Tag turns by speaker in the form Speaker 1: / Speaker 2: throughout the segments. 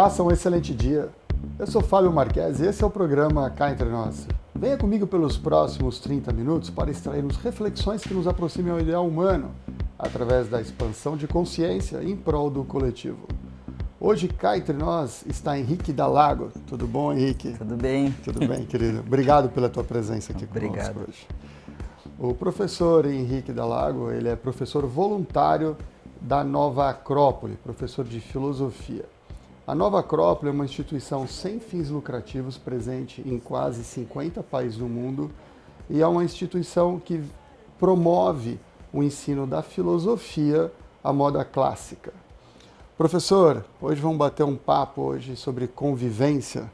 Speaker 1: Faça um excelente dia. Eu sou Fábio Marques e esse é o programa Cá Entre Nós. Venha comigo pelos próximos 30 minutos para extrairmos reflexões que nos aproximem ao ideal humano, através da expansão de consciência em prol do coletivo. Hoje, cá entre nós, está Henrique Dalago. Tudo bom, Henrique?
Speaker 2: Tudo bem.
Speaker 1: Tudo bem, querido. Obrigado pela tua presença aqui conosco hoje. O professor Henrique Dalago, ele é professor voluntário da Nova Acrópole, professor de filosofia. A Nova Acrópole é uma instituição sem fins lucrativos presente em quase 50 países do mundo e é uma instituição que promove o ensino da filosofia à moda clássica. Professor, hoje vamos bater um papo hoje sobre convivência.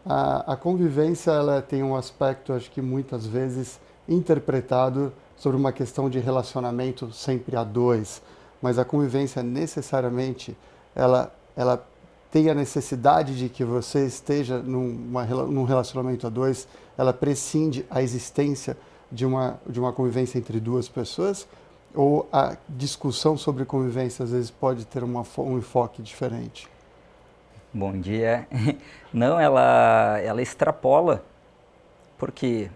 Speaker 1: A convivência ela tem um aspecto, acho que muitas vezes, interpretado sobre uma questão de relacionamento sempre a dois, mas a convivência necessariamente, ela tem a necessidade de que você esteja num relacionamento a dois, ela prescinde a existência de uma convivência entre duas pessoas, ou a discussão sobre convivência às vezes pode ter um enfoque diferente?
Speaker 2: Bom dia. Não, ela extrapola, porque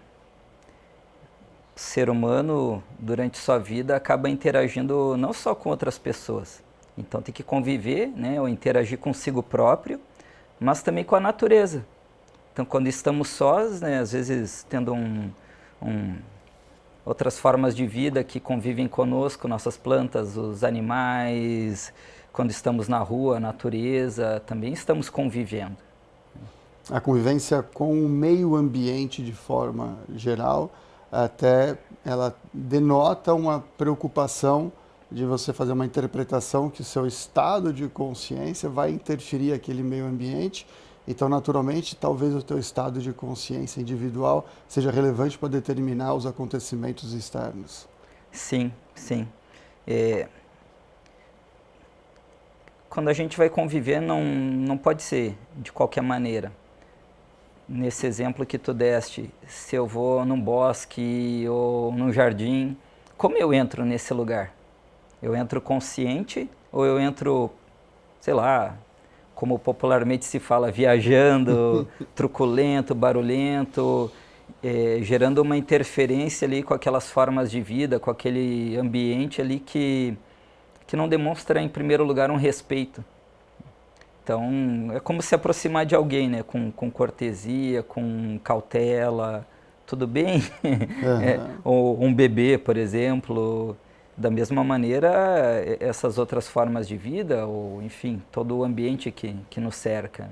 Speaker 2: o ser humano, durante sua vida, acaba interagindo não só com outras pessoas. Então tem que conviver, né, ou interagir consigo próprio, mas também com a natureza. Então quando estamos sós, né, às vezes tendo outras formas de vida que convivem conosco, nossas plantas, os animais, quando estamos na rua, a natureza, também estamos convivendo.
Speaker 1: A convivência com o meio ambiente de forma geral, até ela denota uma preocupação de você fazer uma interpretação que o seu estado de consciência vai interferir aquele meio ambiente. Então, naturalmente, talvez o teu estado de consciência individual seja relevante para determinar os acontecimentos externos.
Speaker 2: Sim, sim. Quando a gente vai conviver, não pode ser de qualquer maneira. Nesse exemplo que tu deste, se eu vou num bosque ou num jardim, como eu entro nesse lugar? Eu entro consciente ou eu entro, sei lá, como popularmente se fala, viajando, truculento, barulhento, gerando uma interferência ali com aquelas formas de vida, com aquele ambiente ali que não demonstra, em primeiro lugar, um respeito. Então, é como se aproximar de alguém, né? Com cortesia, com cautela, tudo bem?
Speaker 1: Uhum.
Speaker 2: Ou um bebê, por exemplo. Da mesma maneira, essas outras formas de vida, ou enfim, todo o ambiente que nos cerca.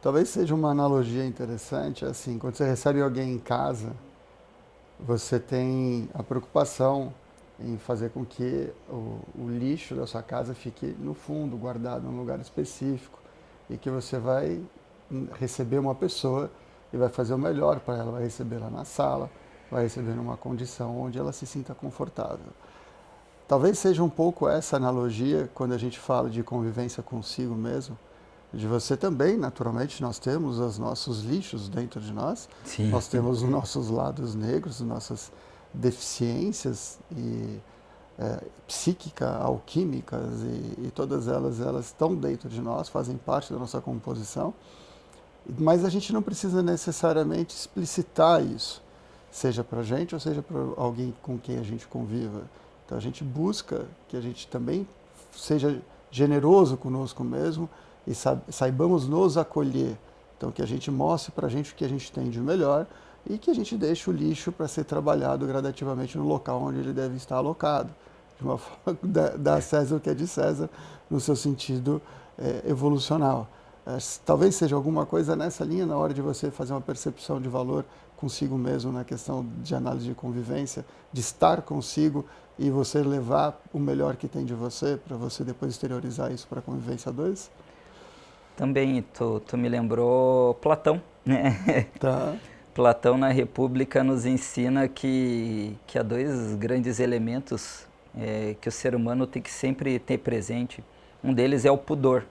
Speaker 1: Talvez seja uma analogia interessante, assim, quando você recebe alguém em casa, você tem a preocupação em fazer com que o lixo da sua casa fique no fundo, guardado num lugar específico, e que você vai receber uma pessoa e vai fazer o melhor para ela, vai recebê-la na sala, vai receber numa condição onde ela se sinta confortável. Talvez seja um pouco essa analogia quando a gente fala de convivência consigo mesmo, de você também, naturalmente, nós temos os nossos lixos dentro de nós,
Speaker 2: Sim.
Speaker 1: Nós temos os nossos lados negros, nossas deficiências psíquicas, alquímicas, e todas elas estão dentro de nós, fazem parte da nossa composição, mas a gente não precisa necessariamente explicitar isso, seja para a gente ou seja para alguém com quem a gente conviva. Então a gente busca que a gente também seja generoso conosco mesmo e saibamos nos acolher. Então que a gente mostre para a gente o que a gente tem de melhor e que a gente deixe o lixo para ser trabalhado gradativamente no local onde ele deve estar alocado. De uma forma, dar a César o que é de César no seu sentido evolucional. Talvez seja alguma coisa nessa linha na hora de você fazer uma percepção de valor consigo mesmo na questão de análise de convivência, de estar consigo e você levar o melhor que tem de você para você depois exteriorizar isso para a convivência a dois?
Speaker 2: Também tu me lembrou Platão, né?
Speaker 1: Tá.
Speaker 2: Platão na República nos ensina que há dois grandes elementos que o ser humano tem que sempre ter presente. Um deles é o pudor,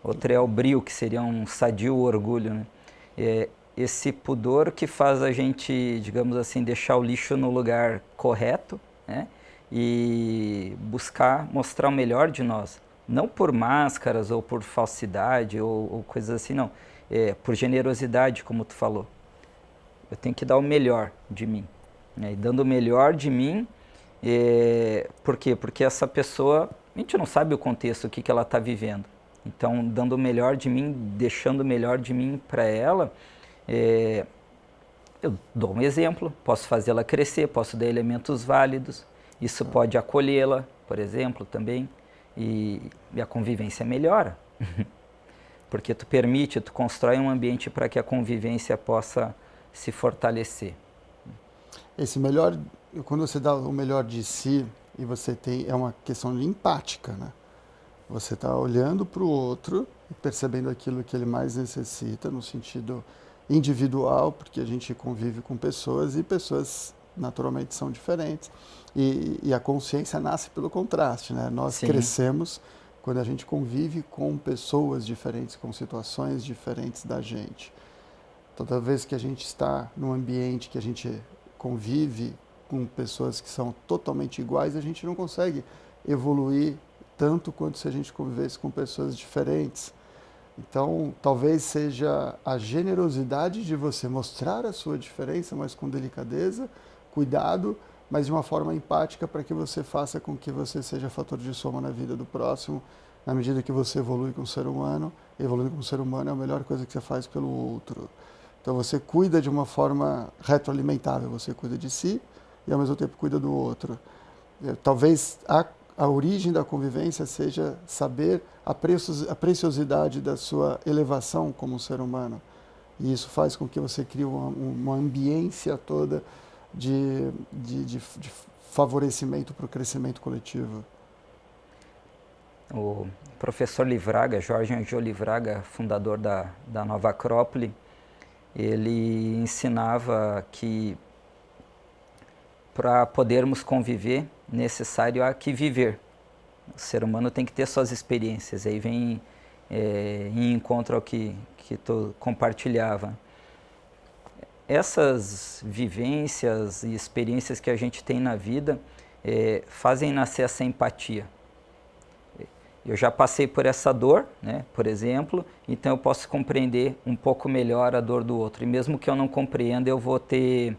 Speaker 2: outro é o brio, que seria um sadio orgulho, né? Esse pudor que faz a gente, digamos assim, deixar o lixo no lugar correto, né? E buscar mostrar o melhor de nós. Não por máscaras ou por falsidade ou coisas assim, não. Por generosidade, como tu falou. Eu tenho que dar o melhor de mim. Né? E dando o melhor de mim, por quê? Porque essa pessoa, a gente não sabe o contexto, o que ela está vivendo. Então, dando o melhor de mim, deixando o melhor de mim para ela, eu dou um exemplo, posso fazê-la crescer, posso dar elementos válidos, isso pode acolhê-la, por exemplo, também, e a convivência melhora. Porque tu permite, tu constrói um ambiente para que a convivência possa se fortalecer.
Speaker 1: Esse melhor, quando você dá o melhor de si, e você tem, é uma questão de empática, né? Você está olhando para o outro e percebendo aquilo que ele mais necessita, no sentido individual, porque a gente convive com pessoas e pessoas naturalmente são diferentes. E a consciência nasce pelo contraste, né? Nós
Speaker 2: Sim.
Speaker 1: Crescemos quando a gente convive com pessoas diferentes, com situações diferentes da gente. Toda vez que a gente está num ambiente que a gente convive com pessoas que são totalmente iguais, a gente não consegue evoluir tanto quanto se a gente convivesse com pessoas diferentes. Então, talvez seja a generosidade de você mostrar a sua diferença, mas com delicadeza, cuidado, mas de uma forma empática para que você faça com que você seja fator de soma na vida do próximo, na medida que você evolui com o ser humano. Evoluir com o ser humano é a melhor coisa que você faz pelo outro. Então você cuida de uma forma retroalimentável, você cuida de si e ao mesmo tempo cuida do outro. Talvez a origem da convivência seja saber a preciosidade da sua elevação como ser humano. E isso faz com que você crie uma ambiência toda de favorecimento para o crescimento coletivo.
Speaker 2: O professor Livraga, Jorge Anjou Livraga, fundador da Nova Acrópole, ele ensinava que para podermos conviver, necessário há que viver. O ser humano tem que ter suas experiências. Aí vem em encontro ao que tu compartilhava. Essas vivências e experiências que a gente tem na vida fazem nascer essa empatia. Eu já passei por essa dor, né, por exemplo, então eu posso compreender um pouco melhor a dor do outro. E mesmo que eu não compreenda, eu vou ter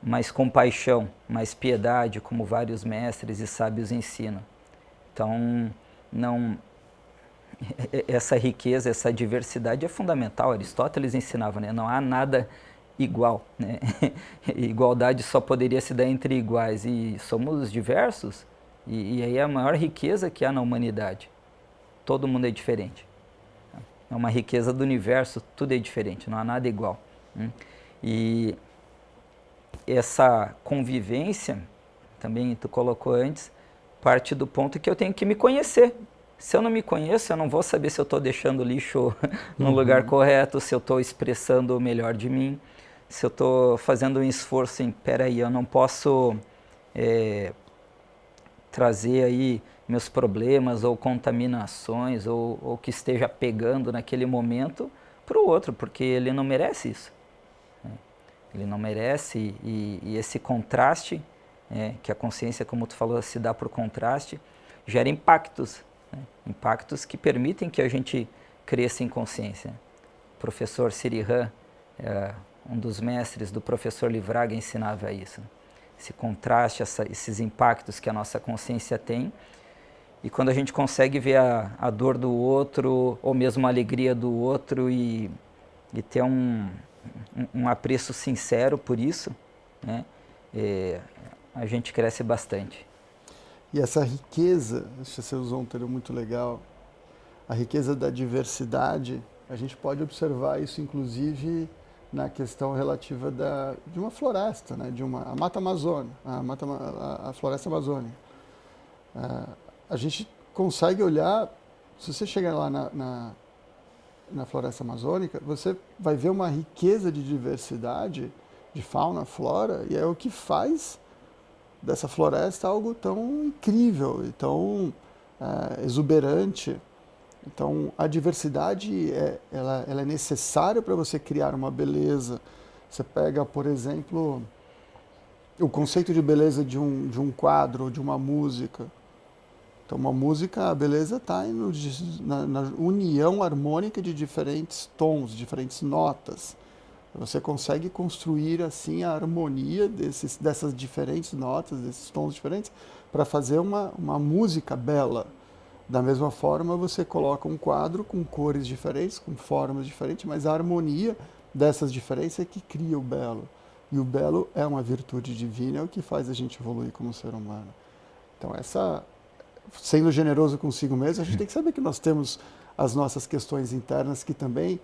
Speaker 2: mais compaixão, mais piedade, como vários mestres e sábios ensinam. Então, essa riqueza, essa diversidade é fundamental. Aristóteles ensinava, né? Não há nada igual, né? Igualdade só poderia se dar entre iguais, e somos diversos, e aí é a maior riqueza que há na humanidade. Todo mundo é diferente. É uma riqueza do universo, tudo é diferente, não há nada igual. E essa convivência, também tu colocou antes, parte do ponto que eu tenho que me conhecer. Se eu não me conheço, eu não vou saber se eu estou deixando lixo no lugar correto, se eu estou expressando o melhor de mim, se eu estou fazendo um esforço em, peraí, eu não posso trazer aí meus problemas ou contaminações ou que esteja pegando naquele momento para o outro, porque ele não merece isso. Ele não merece, e esse contraste, que a consciência, como tu falou, se dá por contraste, gera impactos, né? Impactos que permitem que a gente cresça em consciência. O professor Sirihan, um dos mestres do professor Livraga, ensinava isso. Esse contraste, esses impactos que a nossa consciência tem, e quando a gente consegue ver a dor do outro, ou mesmo a alegria do outro, e ter um apreço sincero por isso, né? A gente cresce bastante.
Speaker 1: E essa riqueza, você usou um termo muito legal, a riqueza da diversidade, a gente pode observar isso inclusive na questão relativa de uma floresta, né? A Mata Amazônica, a floresta amazônica. A gente consegue olhar, se você chegar lá na floresta amazônica, você vai ver uma riqueza de diversidade, de fauna, flora, e é o que faz dessa floresta algo tão incrível e tão exuberante. Então, a diversidade ela é necessária para você criar uma beleza. Você pega, por exemplo, o conceito de beleza de um quadro ou de uma música. Então, uma música, a beleza está na união harmônica de diferentes tons, diferentes notas. Você consegue construir, assim, a harmonia dessas diferentes notas, desses tons diferentes, para fazer uma música bela. Da mesma forma, você coloca um quadro com cores diferentes, com formas diferentes, mas a harmonia dessas diferenças é que cria o belo. E o belo é uma virtude divina, é o que faz a gente evoluir como ser humano. Então, sendo generoso consigo mesmo, a gente tem que saber que nós temos as nossas questões internas que também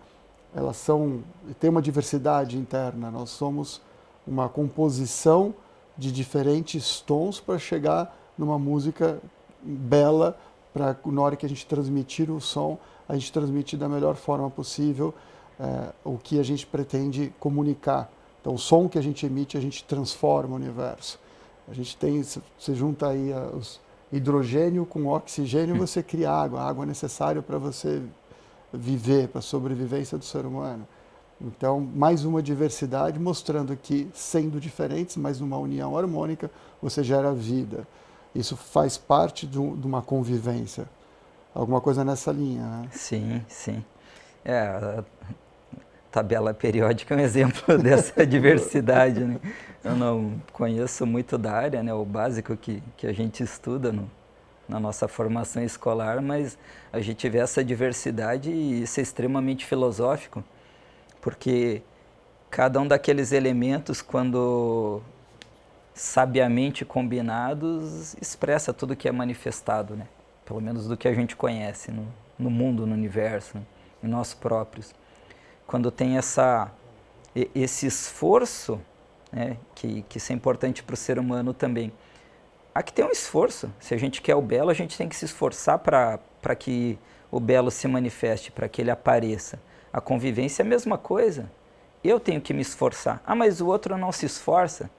Speaker 1: têm uma diversidade interna. Nós somos uma composição de diferentes tons para chegar numa música bela, para na hora que a gente transmitir o som, a gente transmitir da melhor forma possível o que a gente pretende comunicar. Então, o som que a gente emite, a gente transforma o universo. A gente você junta aí os hidrogênio com oxigênio, você cria água. A água é necessária para você viver, para a sobrevivência do ser humano. Então, mais uma diversidade mostrando que, sendo diferentes, mas numa união harmônica, você gera vida. Isso faz parte de uma convivência. Alguma coisa nessa linha, né?
Speaker 2: Sim, sim. A tabela periódica é um exemplo dessa diversidade, né? Eu não conheço muito da área, né? O básico que a gente estuda na nossa formação escolar, mas a gente vê essa diversidade e isso é extremamente filosófico, porque cada um daqueles elementos, quando sabiamente combinados, expressa tudo que é manifestado, né? Pelo menos do que a gente conhece no mundo, no universo, né? Em nós próprios. Quando tem esse esforço, né, que isso é importante para o ser humano também. Há que ter um esforço. Se a gente quer o belo, a gente tem que se esforçar para que o belo se manifeste, para que ele apareça. A convivência é a mesma coisa. Eu tenho que me esforçar. Ah, mas o outro não se esforça.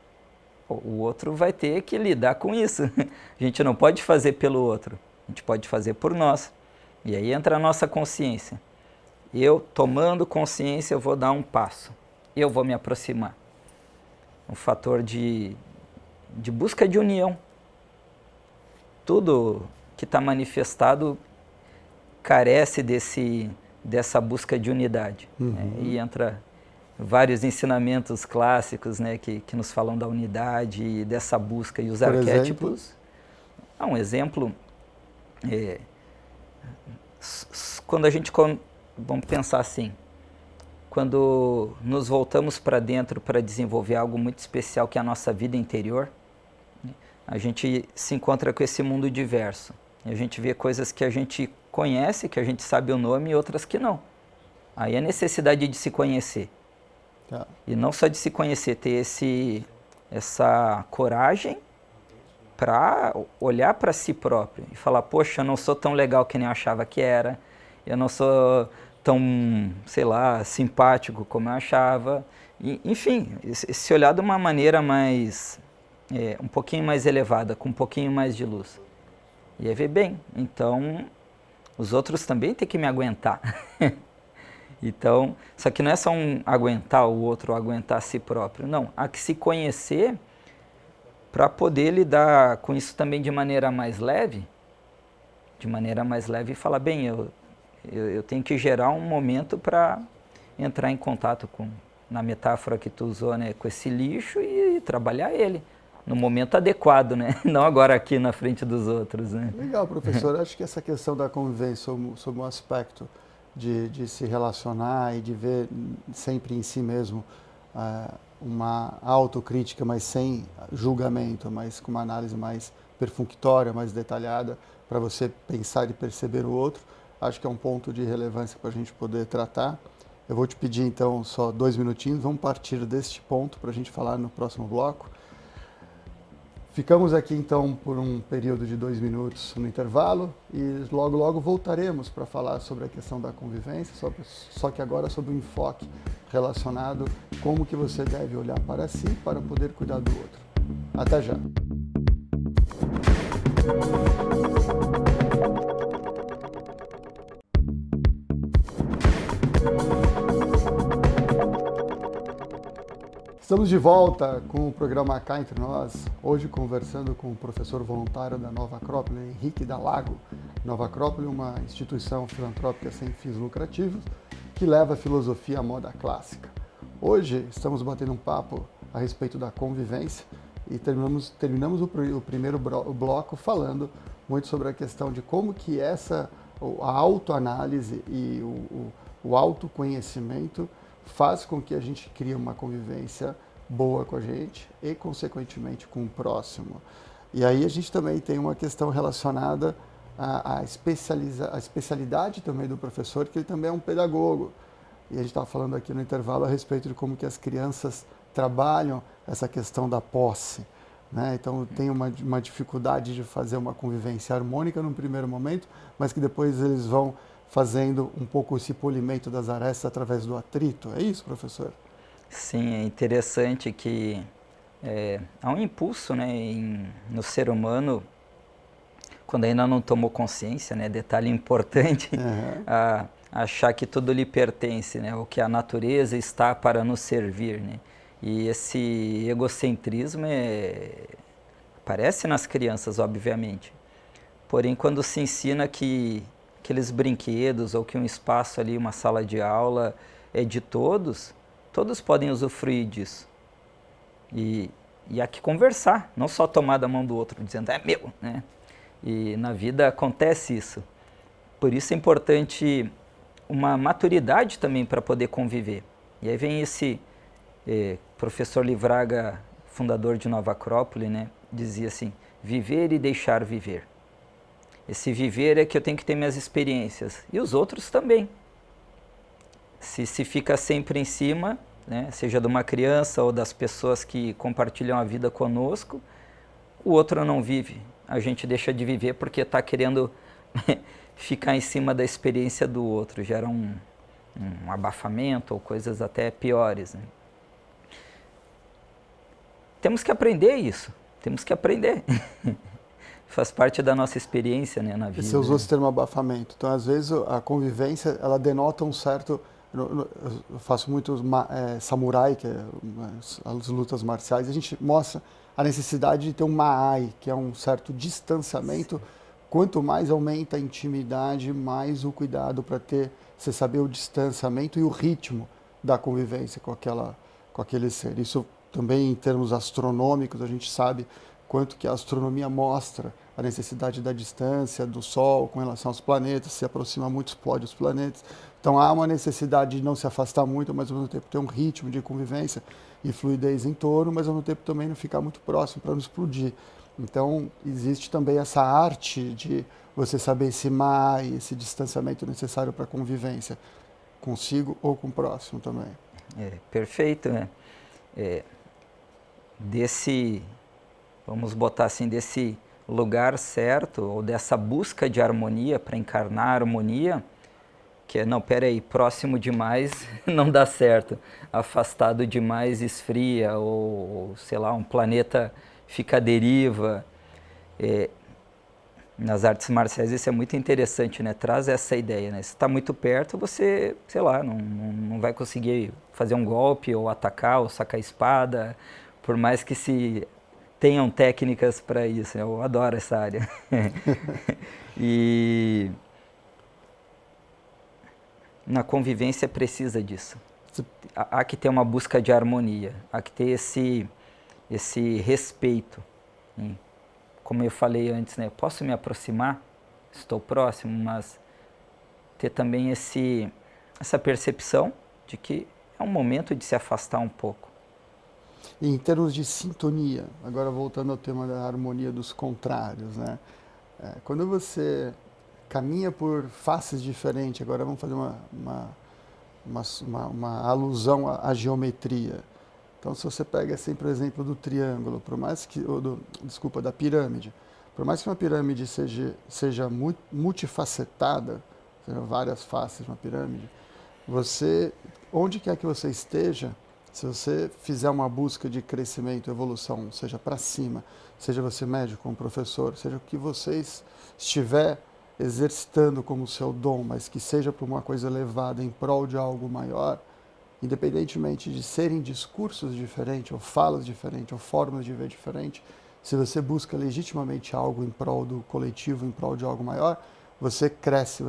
Speaker 2: O outro vai ter que lidar com isso. A gente não pode fazer pelo outro. A gente pode fazer por nós. E aí entra a nossa consciência. Eu, tomando consciência, eu vou dar um passo. Eu vou me aproximar. Um fator de busca de união. Tudo que está manifestado carece dessa busca de unidade.
Speaker 1: Uhum.
Speaker 2: Né? E entra vários ensinamentos clássicos, né, que nos falam da unidade e dessa busca. E os arquétipos... Um exemplo, quando a gente... Vamos pensar assim, quando nos voltamos para dentro para desenvolver algo muito especial que é a nossa vida interior, a gente se encontra com esse mundo diverso. A gente vê coisas que a gente conhece, que a gente sabe o nome, e outras que não. Aí a necessidade de se conhecer.
Speaker 1: Tá.
Speaker 2: E não só de se conhecer, ter essa coragem para olhar para si próprio e falar, poxa, eu não sou tão legal que nem eu achava que era, eu não sou tão, sei lá, simpático como eu achava. E, enfim, se olhar de uma maneira mais, um pouquinho mais elevada, com um pouquinho mais de luz. E aí ver bem, então os outros também têm que me aguentar. Então, só que não é só aguentar o outro, aguentar a si próprio. Não, há que se conhecer para poder lidar com isso também de maneira mais leve. De maneira mais leve e falar, bem, eu tenho que gerar um momento para entrar em contato na metáfora que tu usou, né, com esse lixo e trabalhar ele no momento adequado, né? Não agora aqui na frente dos outros, né?
Speaker 1: Legal, professor. Acho que essa questão da convivência sob um aspecto de se relacionar e de ver sempre em si mesmo uma autocrítica, mas sem julgamento, mas com uma análise mais perfunctória, mais detalhada, para você pensar e perceber o outro, acho que é um ponto de relevância para a gente poder tratar. Eu vou te pedir, então, só 2 minutinhos, vamos partir deste ponto para a gente falar no próximo bloco. Ficamos aqui, então, por um período de 2 minutos no intervalo e logo, logo voltaremos para falar sobre a questão da convivência, só que agora sobre o enfoque relacionado como que você deve olhar para si para poder cuidar do outro. Até já! Estamos de volta com o programa Cá Entre Nós, hoje conversando com o professor voluntário da Nova Acrópole, Henrique Dalago. Nova Acrópole é uma instituição filantrópica sem fins lucrativos que leva a filosofia à moda clássica. Hoje estamos batendo um papo a respeito da convivência e terminamos o primeiro bloco falando muito sobre a questão de como que a autoanálise e o autoconhecimento faz com que a gente crie uma convivência boa com a gente e, consequentemente, com o próximo. E aí a gente também tem uma questão relacionada à especialidade também do professor, que ele também é um pedagogo. E a gente estava falando aqui no intervalo a respeito de como que as crianças trabalham essa questão da posse, né? Então tem uma dificuldade de fazer uma convivência harmônica num primeiro momento, mas que depois eles vão fazendo um pouco esse polimento das arestas através do atrito. É isso, professor?
Speaker 2: Sim, é interessante que há um impulso, né, no ser humano, quando ainda não tomou consciência, né, detalhe importante, a achar que tudo lhe pertence, né, ou que a natureza está para nos servir, né? E esse egocentrismo aparece nas crianças, obviamente. Porém, quando se ensina que aqueles brinquedos ou que um espaço ali, uma sala de aula é de todos, todos podem usufruir disso. E há que conversar, não só tomar da mão do outro dizendo, é meu, né? E na vida acontece isso. Por isso é importante uma maturidade também para poder conviver. E aí vem esse professor Livraga, fundador de Nova Acrópole, né? Dizia assim, viver e deixar viver. Esse viver é que eu tenho que ter minhas experiências. E os outros também. Se fica sempre em cima, né, seja de uma criança ou das pessoas que compartilham a vida conosco, o outro não vive. A gente deixa de viver porque está querendo ficar em cima da experiência do outro. Gera um abafamento ou coisas até piores, né? Temos que aprender isso. Temos que aprender. Faz parte da nossa experiência, né, na vida.
Speaker 1: Você usou esse termo abafamento. Então, às vezes, a convivência, ela denota um certo... Eu faço muito samurai, que é as lutas marciais, a gente mostra a necessidade de ter um maai, que é um certo distanciamento. Sim. Quanto mais aumenta a intimidade, mais o cuidado para você saber o distanciamento e o ritmo da convivência com aquele ser. Isso também, em termos astronômicos, a gente sabe quanto que a astronomia mostra a necessidade da distância do Sol com relação aos planetas, se aproxima muito, explode os planetas. Então há uma necessidade de não se afastar muito, mas ao mesmo tempo ter um ritmo de convivência e fluidez em torno, mas ao mesmo tempo também não ficar muito próximo para não explodir. Então existe também essa arte de você saber esse esse distanciamento necessário para a convivência, consigo ou com o próximo também.
Speaker 2: Perfeito, né? Vamos botar assim, desse lugar certo, ou dessa busca de harmonia para encarnar a harmonia, que não, peraí, próximo demais não dá certo, afastado demais esfria, ou sei lá, um planeta fica à deriva. Nas artes marciais isso é muito interessante, né? Traz essa ideia, né? Se está muito perto, você, sei lá, não vai conseguir fazer um golpe, ou atacar, ou sacar a espada, por mais que se tenham técnicas para isso. Eu adoro essa área. E na convivência precisa disso. Há que ter uma busca de harmonia, há que ter esse respeito. Como eu falei antes, né? Eu posso me aproximar, estou próximo, mas ter também essa percepção de que é um momento de se afastar um pouco.
Speaker 1: E em termos de sintonia, agora voltando ao tema da harmonia dos contrários, né? Quando você caminha por faces diferentes, agora vamos fazer uma alusão à geometria. Então, se você pega sempre o exemplo do triângulo, por mais que, da pirâmide, por mais que uma pirâmide seja multifacetada, sejam várias faces de uma pirâmide, onde quer que você esteja, se você fizer uma busca de crescimento, evolução, seja para cima, seja você médico, um professor, seja o que você estiver exercitando como seu dom, mas que seja por uma coisa elevada em prol de algo maior, independentemente de serem discursos diferentes, ou falas diferentes, ou formas de ver diferentes, se você busca legitimamente algo em prol do coletivo, em prol de algo maior, você cresce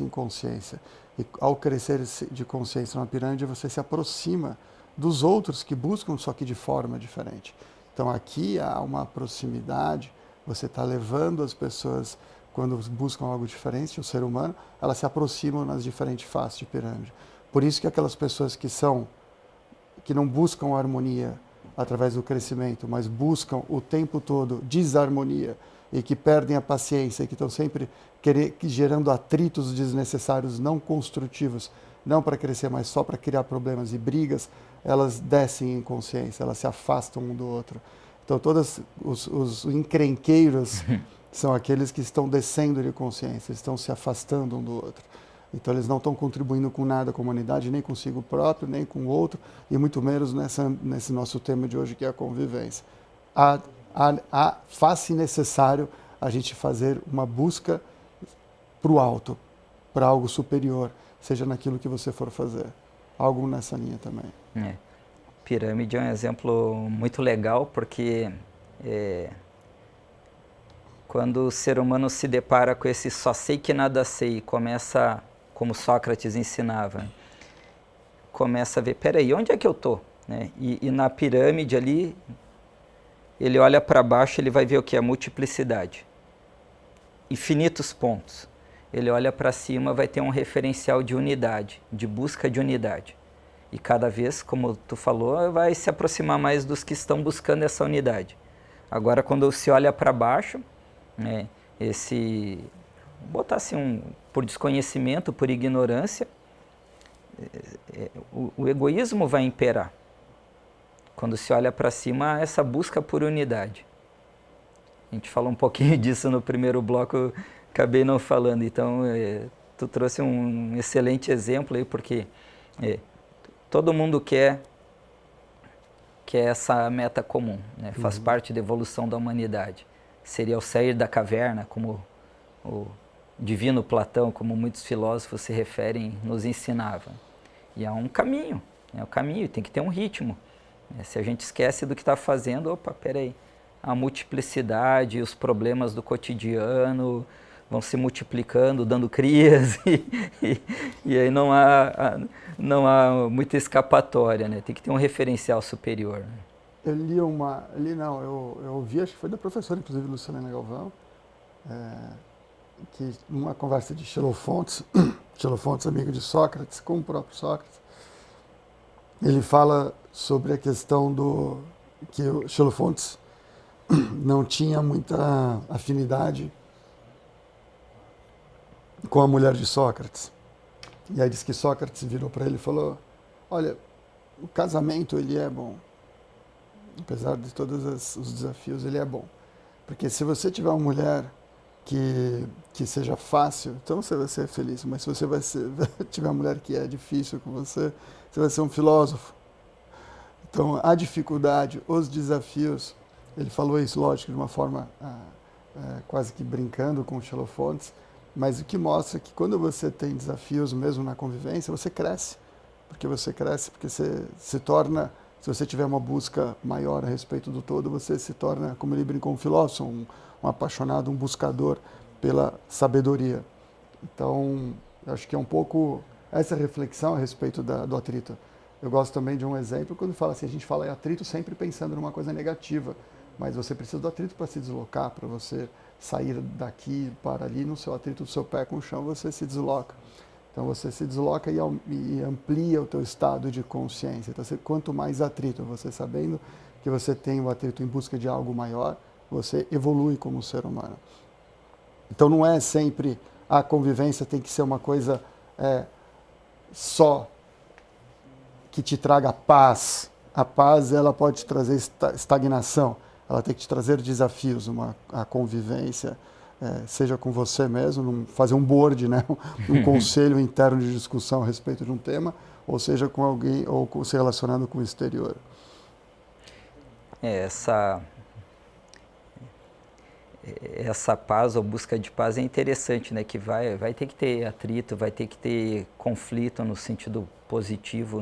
Speaker 1: em consciência. E ao crescer de consciência na pirâmide, você se aproxima dos outros que buscam, só que de forma diferente. Então aqui há uma proximidade, você está levando as pessoas, quando buscam algo diferente, o ser humano, elas se aproximam nas diferentes faces de pirâmide. Por isso que aquelas pessoas que não buscam harmonia através do crescimento, mas buscam o tempo todo desarmonia e que perdem a paciência, que estão sempre gerando atritos desnessecários, não construtivos, não para crescer, mas só para criar problemas e brigas, elas descem em consciência, elas se afastam um do outro. Então todos os encrenqueiros são aqueles que estão descendo de consciência, estão se afastando um do outro. Então eles não estão contribuindo com nada com a humanidade, nem consigo próprio, nem com o outro, e muito menos nesse nosso tema de hoje, que é a convivência. Faz-se necessário a gente fazer uma busca para o alto, para algo superior, seja naquilo que você for fazer. Algo nessa linha também.
Speaker 2: Pirâmide é um exemplo muito legal, porque quando o ser humano se depara com esse só sei que nada sei, começa, como Sócrates ensinava, começa a ver, peraí, onde é que eu estou? E na pirâmide ali, ele olha para baixo, ele vai ver o que? A multiplicidade. Infinitos pontos. Ele olha para cima, vai ter um referencial de unidade, de busca de unidade. E cada vez, como tu falou, vai se aproximar mais dos que estão buscando essa unidade. Agora, quando se olha para baixo, botar assim, por desconhecimento, por ignorância, o egoísmo vai imperar. Quando se olha para cima, essa busca por unidade. A gente falou um pouquinho disso no primeiro bloco, acabei não falando. Então, tu trouxe um excelente exemplo aí, porque todo mundo quer essa meta comum, faz parte da evolução da humanidade. Seria o sair da caverna, como o divino Platão, como muitos filósofos se referem, nos ensinava. E é um caminho, tem que ter um ritmo. Se a gente esquece do que está fazendo, opa, peraí, a multiplicidade, os problemas do cotidiano vão se multiplicando, dando crias, e aí não há muita escapatória, tem que ter um referencial superior.
Speaker 1: Eu ouvi, acho que foi da professora, inclusive, Lucilena Galvão, que numa conversa de Xenofontes, amigo de Sócrates, com o próprio Sócrates, ele fala sobre a questão que o Xenofontes não tinha muita afinidade com a mulher de Sócrates. E aí diz que Sócrates virou para ele e falou, olha, o casamento ele é bom, apesar de todos os desafios, ele é bom. Porque se você tiver uma mulher que seja fácil, então você vai ser feliz. Mas se você tiver uma mulher que é difícil com você vai ser um filósofo. Então, a dificuldade, os desafios, ele falou isso, lógico, de uma forma quase que brincando com o Xenofontes, mas o que mostra que quando você tem desafios, mesmo na convivência, você cresce. Porque você se torna, se você tiver uma busca maior a respeito do todo, você se torna, como ele brincou, um filósofo, um apaixonado, um buscador pela sabedoria. Então, eu acho que é um pouco essa reflexão a respeito do atrito. Eu gosto também de um exemplo, quando fala assim, a gente fala em atrito sempre pensando numa coisa negativa, mas você precisa do atrito para se deslocar, para você sair daqui para ali, no seu atrito do seu pé com o chão, você se desloca. Então você se desloca e amplia o teu estado de consciência. Então, quanto mais atrito, você sabendo que você tem o atrito em busca de algo maior, você evolui como ser humano. Então não é sempre a convivência tem que ser uma coisa só que te traga paz. A paz ela pode te trazer estagnação, ela tem que te trazer desafios, a convivência, seja com você mesmo, fazer um board, um conselho interno de discussão a respeito de um tema, ou seja com alguém, ou se relacionando com o exterior.
Speaker 2: Essa paz ou busca de paz é interessante, que vai ter que ter atrito, vai ter que ter conflito no sentido positivo,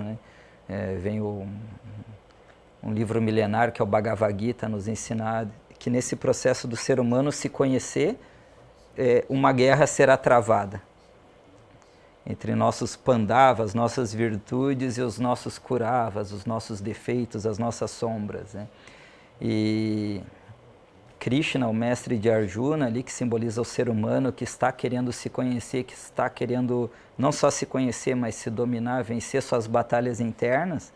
Speaker 2: Vem um livro milenar que é o Bhagavad Gita nos ensinar que nesse processo do ser humano se conhecer, uma guerra será travada entre nossos pandavas, nossas virtudes e os nossos kuravas, os nossos defeitos, as nossas sombras, né? E Krishna, o mestre de Arjuna, ali, que simboliza o ser humano que está querendo se conhecer, que está querendo não só se conhecer, mas se dominar, vencer suas batalhas internas,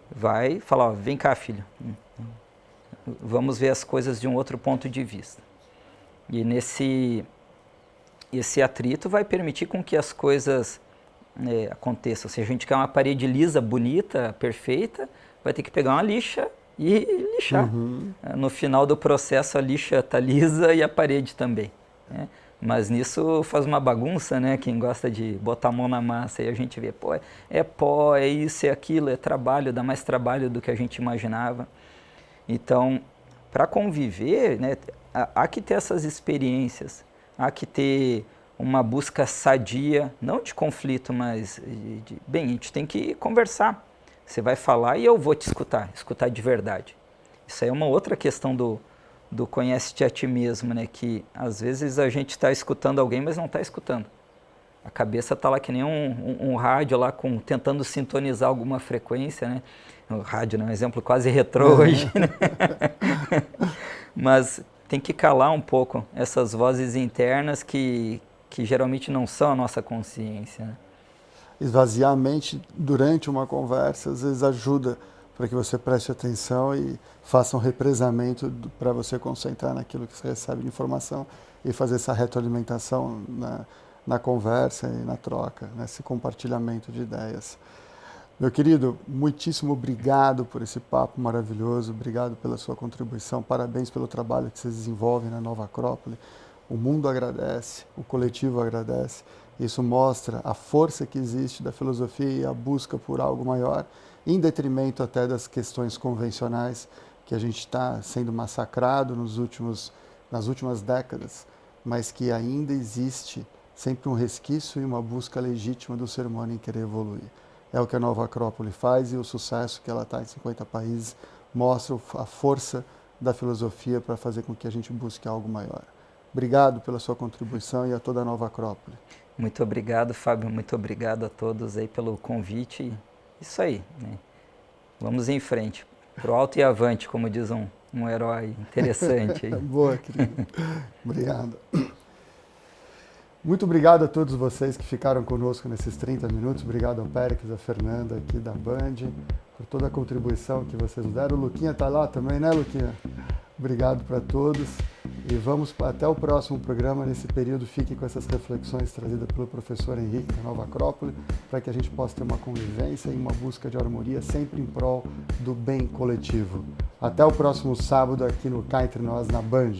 Speaker 2: vai falar, ó, vem cá, filho, vamos ver as coisas de um outro ponto de vista. E esse atrito vai permitir com que as coisas aconteçam. Se a gente quer uma parede lisa, bonita, perfeita, vai ter que pegar uma lixa e lixar.
Speaker 1: Uhum.
Speaker 2: No final do processo a lixa está lisa e a parede também, né? Mas nisso faz uma bagunça, né? Quem gosta de botar a mão na massa e a gente vê, pô, é pó, é isso, é aquilo, é trabalho, dá mais trabalho do que a gente imaginava. Então, para conviver, né, há que ter essas experiências, há que ter uma busca sadia, não de conflito, mas bem, a gente tem que conversar. Você vai falar e eu vou te escutar de verdade. Isso aí é uma outra questão do conhece-te a ti mesmo, né? Que às vezes a gente está escutando alguém, mas não está escutando. A cabeça está lá que nem um rádio lá tentando sintonizar alguma frequência, né? O rádio, né? Um exemplo quase retrô hoje, né? Mas tem que calar um pouco essas vozes internas que geralmente não são a nossa consciência, né?
Speaker 1: Esvaziar a mente durante uma conversa, às vezes ajuda para que você preste atenção e faça um represamento para você concentrar naquilo que você recebe de informação e fazer essa retroalimentação na conversa e na troca, nesse compartilhamento de ideias. Meu querido, muitíssimo obrigado por esse papo maravilhoso, obrigado pela sua contribuição, parabéns pelo trabalho que vocês desenvolvem na Nova Acrópole. O mundo agradece, o coletivo agradece. Isso mostra a força que existe da filosofia e a busca por algo maior, em detrimento até das questões convencionais que a gente está sendo massacrado nas últimas décadas, mas que ainda existe sempre um resquício e uma busca legítima do ser humano em querer evoluir. É o que a Nova Acrópole faz e o sucesso que ela está em 50 países mostra a força da filosofia para fazer com que a gente busque algo maior. Obrigado pela sua contribuição e a toda a Nova Acrópole.
Speaker 2: Muito obrigado, Fábio. Muito obrigado a todos aí pelo convite. Isso aí, né? Vamos em frente, pro alto e avante, como diz um herói interessante aí.
Speaker 1: Boa, querido. Obrigado. Muito obrigado a todos vocês que ficaram conosco nesses 30 minutos. Obrigado ao Péricles, a Fernanda aqui da Band, por toda a contribuição que vocês nos deram. O Luquinha está lá também, né, Luquinha? Obrigado para todos e vamos até o próximo programa. Nesse período, fiquem com essas reflexões trazidas pelo professor Henrique da Nova Acrópole, para que a gente possa ter uma convivência e uma busca de harmonia sempre em prol do bem coletivo. Até o próximo sábado aqui no Cá Entre Nós, na Band.